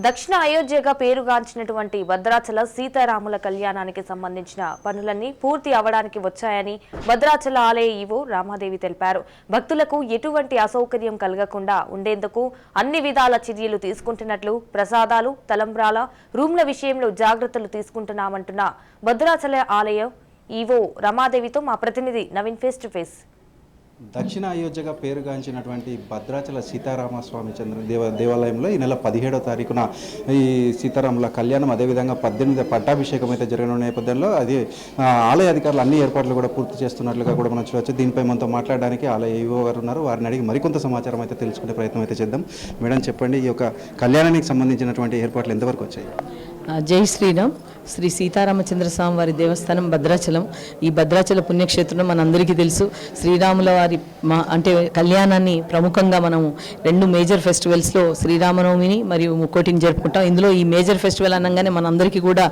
దక్షిణ అయోధ్యగా పేరుగాంచినటువంటి భద్రాచల సీతారాముల కళ్యాణానికి సంబంధించిన పనులన్నీ పూర్తి అవడానికి వచ్చాయని భద్రాచల ఆలయ ఈవో రామాదేవి తెలిపారు. భక్తులకు ఎటువంటి అసౌకర్యం కలగకుండా ఉండేందుకు అన్ని విధాల చర్యలు తీసుకుంటున్నట్లు, ప్రసాదాలు, తలంబ్రాల రూమ్ల విషయంలో జాగ్రత్తలు తీసుకుంటున్నామంటున్న భద్రాచల ఆలయ ఈవో రామాదేవితో మా ప్రతినిధి నవీన్ ఫేస్ టు ఫేస్. దక్షిణ అయోధ్యగా పేరుగాంచినటువంటి భద్రాచల సీతారామస్వామి దేవాలయంలో ఈ నెల 17వ తారీఖున ఈ సీతారాముల కళ్యాణం, అదేవిధంగా 18 పట్టాభిషేకం అయితే జరిగిన నేపథ్యంలో అది ఆలయ అధికారులు అన్ని ఏర్పాట్లు కూడా పూర్తి చేస్తున్నట్లుగా కూడా మనం చూడవచ్చు. దీనిపై మనతో మాట్లాడడానికి ఆలయ ఈవో గారు ఉన్నారు. వారిని అడిగి మరికొంత సమాచారం అయితే తెలుసుకునే ప్రయత్నం అయితే చేద్దాం. మేడం, చెప్పండి, ఈ యొక్క కళ్యాణానికి సంబంధించినటువంటి ఏర్పాట్లు ఎంతవరకు వచ్చాయి? జై శ్రీరామ్. శ్రీ సీతారామచంద్ర స్వామి వారి దేవస్థానం భద్రాచలం. ఈ భద్రాచల పుణ్యక్షేత్రం మనందరికీ తెలుసు. శ్రీరాముల వారి అంటే కళ్యాణాన్ని ప్రముఖంగా మనం 2 మేజర్ ఫెస్టివల్స్లో శ్రీరామనవమిని మరియు ముక్కోటిని జరుపుకుంటాం. ఇందులో ఈ మేజర్ ఫెస్టివల్ అనగానే మనందరికీ కూడా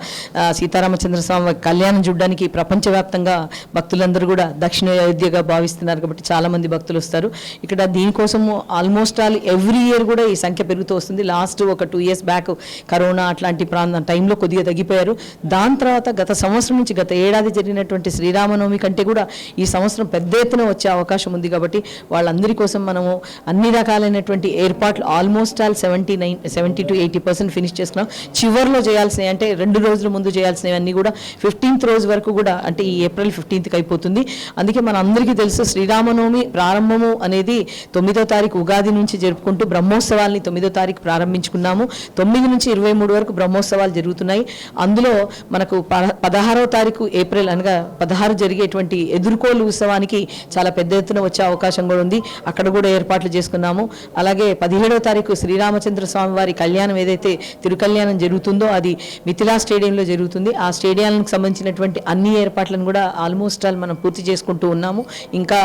సీతారామచంద్ర స్వామి వారి కళ్యాణం చూడడానికి ప్రపంచవ్యాప్తంగా భక్తులందరూ కూడా దక్షిణ అయోధ్యగా భావిస్తున్నారు కాబట్టి చాలామంది భక్తులు వస్తారు ఇక్కడ. దీనికోసము ఆల్మోస్ట్ ఆల్ ఎవ్రీ ఇయర్ కూడా ఈ సంఖ్య పెరుగుతూ వస్తుంది. లాస్ట్ ఒక 2 years బ్యాక్ కరోనా అట్లాంటి టైంలో కొద్దిగా తగ్గిపోయారు. దాని తర్వాత గత సంవత్సరం నుంచి గత ఏడాది జరిగినటువంటి శ్రీరామనవమి కంటే కూడా ఈ సంవత్సరం పెద్ద ఎత్తున వచ్చే అవకాశం ఉంది కాబట్టి వాళ్ళందరి కోసం మనము అన్ని రకాలైనటువంటి ఏర్పాట్లు ఆల్మోస్ట్ ఆల్ 70 to 80% ఫినిష్ చేసుకున్నాం. చివరిలో చేయాల్సినవి అంటే 2 రోజుల ముందు చేయాల్సినవి అన్నీ కూడా 15th రోజు వరకు కూడా, అంటే ఈ April 15th అయిపోతుంది. అందుకే మన అందరికీ తెలుసు శ్రీరామనవమి ప్రారంభము అనేది 9వ తారీఖు ఉగాది నుంచి జరుపుకుంటూ బ్రహ్మోత్సవాల్ని 9వ తారీఖు ప్రారంభించుకున్నాము. 9 నుంచి 23 వరకు బ్రహ్మోత్సవాలు జరుగుతున్నాయి. అందులో మనకు 16వ తారీఖు ఏప్రిల్ అనగా 16 జరిగేటువంటి ఎదుర్కోలు ఉత్సవానికి చాలా పెద్ద ఎత్తున వచ్చే అవకాశం కూడా ఉంది. అక్కడ కూడా ఏర్పాట్లు చేసుకున్నాము. అలాగే 17వ తారీఖు శ్రీరామచంద్ర స్వామి వారి కళ్యాణం ఏదైతే తిరుకళ్యాణం జరుగుతుందో అది మిథిలా స్టేడియంలో జరుగుతుంది. ఆ స్టేడియానికి సంబంధించినటువంటి అన్ని ఏర్పాట్లను కూడా ఆల్మోస్ట్ ఆల్ మనం పూర్తి చేసుకుంటూ ఉన్నాము. ఇంకా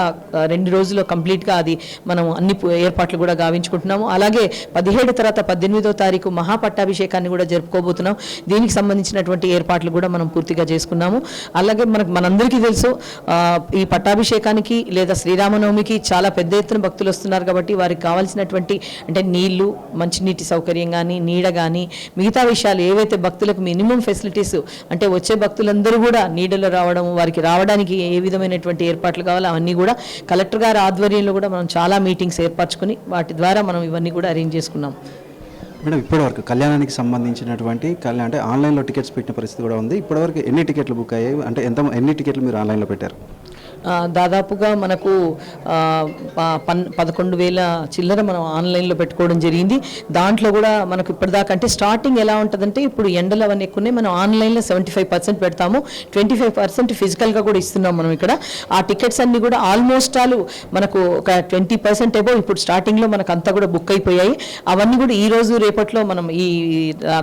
2 రోజుల్లో కంప్లీట్గా అది మనం అన్ని ఏర్పాట్లు కూడా గావించుకుంటున్నాము. అలాగే 17 తర్వాత 18వ తారీఖు మహాపట్టాభిషేకాన్ని కూడా జరుపుకోబోతున్నాం. దీనికి సంబంధించినటువంటి ఏర్పాట్లు కూడా మనం పూర్తిగా చేసుకున్నాము. అలాగే మనందరికీ తెలుసు ఈ పట్టాభిషేకానికి లేదా శ్రీరామనవమికి చాలా పెద్ద ఎత్తున భక్తులు వస్తున్నారు కాబట్టి వారికి కావాల్సినటువంటి అంటే నీళ్లు, మంచినీటి సౌకర్యం కానీ, నీడ కానీ, మిగతా విషయాలు ఏవైతే భక్తులకు మినిమం ఫెసిలిటీస్ అంటే వచ్చే భక్తులందరూ కూడా నీడలో రావడం, వారికి రావడానికి ఏ విధమైనటువంటి ఏర్పాట్లు కావాలో అవన్నీ కూడా కలెక్టర్ గారి ఆధ్వర్యంలో కూడా మనం చాలా మీటింగ్స్ ఏర్పరచుకుని వాటి ద్వారా మనం ఇవన్నీ కూడా అరేంజ్ చేసుకున్నాం. మేడం, ఇప్పటివరకు కళ్యాణానికి సంబంధించినటువంటి అంటే ఆన్లైన్లో టికెట్స్ పెట్టిన పరిస్థితి కూడా ఉంది. ఇప్పటివరకు ఎన్ని టికెట్లు బుక్ అయ్యాయి? అంటే ఎన్ని టికెట్లు మీరు ఆన్లైన్లో పెట్టారు? దాదాపుగా మనకు 11,000 చిల్లర మనం ఆన్లైన్లో పెట్టుకోవడం జరిగింది. దాంట్లో కూడా మనకు ఇప్పటిదాకా అంటే స్టార్టింగ్ ఎలా ఉంటుందంటే ఇప్పుడు ఎండలు అవన్నీ ఎక్కువనే మనం ఆన్లైన్లో 75% పెడతాము, 25% ఫిజికల్గా కూడా ఇస్తున్నాం మనం ఇక్కడ. ఆ టికెట్స్ అన్నీ కూడా ఆల్మోస్ట్ ఆల్ మనకు ఒక 20% ఏవో ఇప్పుడు స్టార్టింగ్లో మనకు అంతా కూడా బుక్ అయిపోయాయి. అవన్నీ కూడా ఈ రోజు రేపట్లో మనం ఈ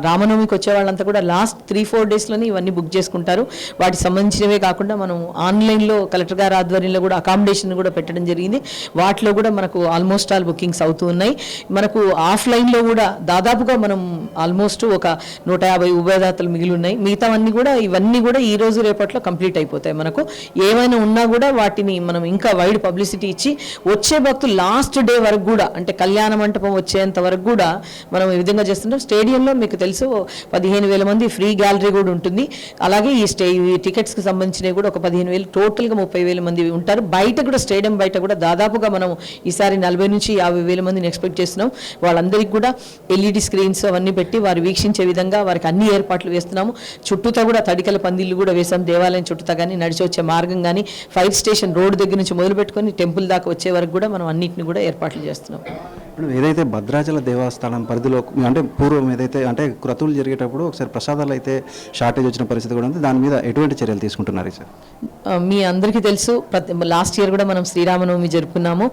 రామనవమికి వచ్చే వాళ్ళంతా కూడా లాస్ట్ 3-4 డేస్లోనే ఇవన్నీ బుక్ చేసుకుంటారు. వాటికి సంబంధించినవే కాకుండా మనం ఆన్లైన్లో కలెక్టర్ ఆధ్వర్యంలో కూడా అకామిడేషన్ కూడా పెట్టడం జరిగింది. వాటిలో కూడా మనకు ఆల్మోస్ట్ ఆల్ బుకింగ్స్ అవుతూ ఉన్నాయి. మనకు ఆఫ్లైన్లో కూడా దాదాపుగా మనం ఆల్మోస్ట్ ఒక 150 ఉభయదాతలు మిగిలి ఉన్నాయి. మిగతావన్నీ కూడా ఇవన్నీ కూడా ఈ రోజు రేపట్లో కంప్లీట్ అయిపోతాయి. మనకు ఏమైనా ఉన్నా కూడా వాటిని మనం ఇంకా వైడ్ పబ్లిసిటీ ఇచ్చి వచ్చే భక్తులు లాస్ట్ డే వరకు కూడా అంటే కళ్యాణ మంటపం వచ్చేంత వరకు కూడా మనం ఈ విధంగా చేస్తుంటాం. స్టేడియంలో మీకు తెలుసు 15,000 మంది ఫ్రీ గ్యాలరీ కూడా ఉంటుంది. అలాగే ఈ టికెట్స్కి సంబంధించినవి కూడా ఒక 15,000 టోటల్గా 30,000 మంది ఉంటారు. బయట కూడా స్టేడియం బయట కూడా దాదాపుగా మనం ఈసారి 40,000 నుంచి 50,000 మందిని ఎక్స్పెక్ట్ చేస్తున్నాం. వాళ్ళందరికీ కూడా LED స్క్రీన్స్ అవన్నీ పెట్టి వారు వీక్షించే విధంగా వారికి అన్ని ఏర్పాట్లు వేస్తున్నాము. చుట్టూతా కూడా తడికల పందిళ్ళు కూడా వేసాం. దేవాలయం చుట్టూతా కానీ, నడిచి వచ్చే మార్గం కానీ, ఫైర్ స్టేషన్ రోడ్డు దగ్గర నుంచి మొదలు పెట్టుకొని టెంపుల్ దాకా వచ్చే వరకు కూడా మనం అన్నింటిని కూడా ఏర్పాట్లు చేస్తున్నాం. ఏదైతే భద్రాచల దేవస్థానం పరిధిలో అంటే పూర్వం ఏదైతే అంటే క్రతువులు జరిగేటప్పుడు ఒకసారి ప్రసాదాలు అయితే షార్టేజ్ వచ్చిన పరిస్థితి కూడా ఉంది. దాని మీద ఎటువంటి చర్యలు తీసుకుంటున్నారు సార్? మీ అందరికీ తెలుసు లాస్ట్ ఇయర్ కూడా మనం శ్రీరామనవమి జరుపుకున్నాము.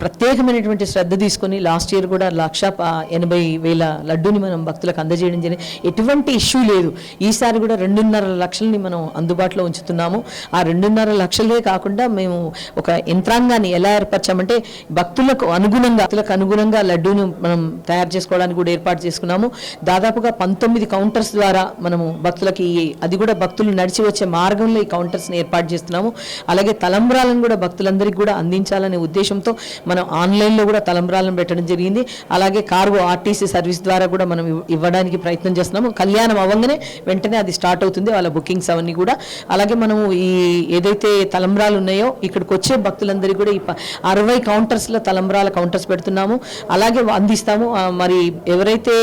ప్రత్యేకమైనటువంటి శ్రద్ధ తీసుకొని లాస్ట్ ఇయర్ కూడా 1,80,000 లడ్డూని మనం భక్తులకు అందజేయడం జరిగింది. ఎటువంటి ఇష్యూ లేదు. ఈసారి కూడా 2.5 లక్షలని మనం అందుబాటులో ఉంచుతున్నాము. ఆ 2.5 లక్షలే కాకుండా మేము ఒక యంత్రాంగాన్ని ఎలా ఏర్పరచామంటే భక్తులకు అనుగుణంగా అనుగుణంగా లడ్డూను మనం తయారు చేసుకోవడానికి కూడా ఏర్పాటు చేసుకున్నాము. దాదాపుగా 19 కౌంటర్స్ ద్వారా మనము భక్తులకి అది కూడా భక్తులు నడిచి వచ్చే మార్గంలో ఈ కౌంటర్స్ని ఏర్పాటు చేస్తున్నాము. అలాగే తలంబ్రాలను కూడా భక్తులందరికీ కూడా అందించాలనే ఉద్దేశంతో మనం ఆన్లైన్లో కూడా తలంబ్రాలను పెట్టడం జరిగింది. అలాగే కార్గో ఆర్టీసీ సర్వీస్ ద్వారా కూడా మనం ఇవ్వడానికి ప్రయత్నం చేస్తున్నాము. కళ్యాణం అవ్వగానే వెంటనే అది స్టార్ట్ అవుతుంది, వాళ్ళ బుకింగ్స్ అవన్నీ కూడా. అలాగే మనము ఈ ఏదైతే తలంబ్రాలు ఉన్నాయో ఇక్కడికి వచ్చే భక్తులందరికీ కూడా ఈ 60 కౌంటర్స్లో తలంబ్రాల కౌంటర్స్ పెడుతున్నాము, అలాగే అందిస్తాము. మరి ఎవరైతే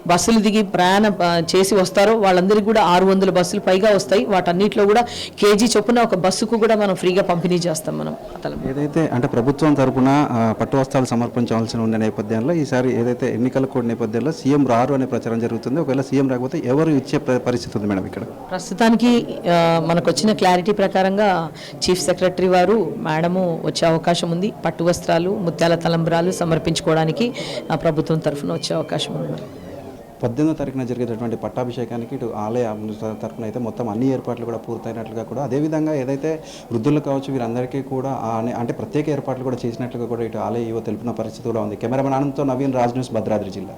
బస్సులు దిగి ప్రయాణం చేసి వస్తారో వాళ్ళందరికీ కూడా 600 బస్సులు పైగా వస్తాయి. వాటన్నిటిలో కూడా కేజీ చొప్పున ఒక బస్సుకు కూడా మనం ఫ్రీగా పంపిణీ చేస్తాం. మనం ఏదైతే అంటే ప్రభుత్వం తరపున పట్టు వస్త్రాలు సమర్పించాల్సి ఉన్న నేపథ్యంలో ఈసారి ఏదైతే ఎన్నికల కోడ్ నేపథ్యంలో సీఎం రారు అనే ప్రచారం జరుగుతుంది. ఒకవేళ సీఎం రాకపోతే ఎవరు ఇచ్చే పరిస్థితి ఉంది మేడం? ఇక్కడ ప్రస్తుతానికి మనకు వచ్చిన క్లారిటీ ప్రకారంగా చీఫ్ సెక్రటరీ వారు మేడము వచ్చే అవకాశం ఉంది. పట్టు వస్త్రాలు, ముత్యాల తలంబ్రాలు సమర్పించుకోవడానికి ప్రభుత్వం తరఫున వచ్చే అవకాశం ఉంది. 18వ తారీఖున జరిగేటటువంటి పట్టాభిషేకానికి ఇటు ఆలయ తరఫున అయితే మొత్తం అన్ని ఏర్పాట్లు కూడా పూర్తయినట్లుగా కూడా, అదేవిధంగా ఏదైతే వృద్ధులు కావచ్చు వీరందరికీ కూడా అంటే ప్రత్యేక ఏర్పాట్లు కూడా చేసినట్లుగా కూడా ఇటు ఆలయ ఈవో తెలిపిన పరిస్థితి కూడా ఉంది. కెమెరామెన్ ఆనంద్తో నవీన్, రాజ్ న్యూస్, భద్రాద్రి జిల్లా.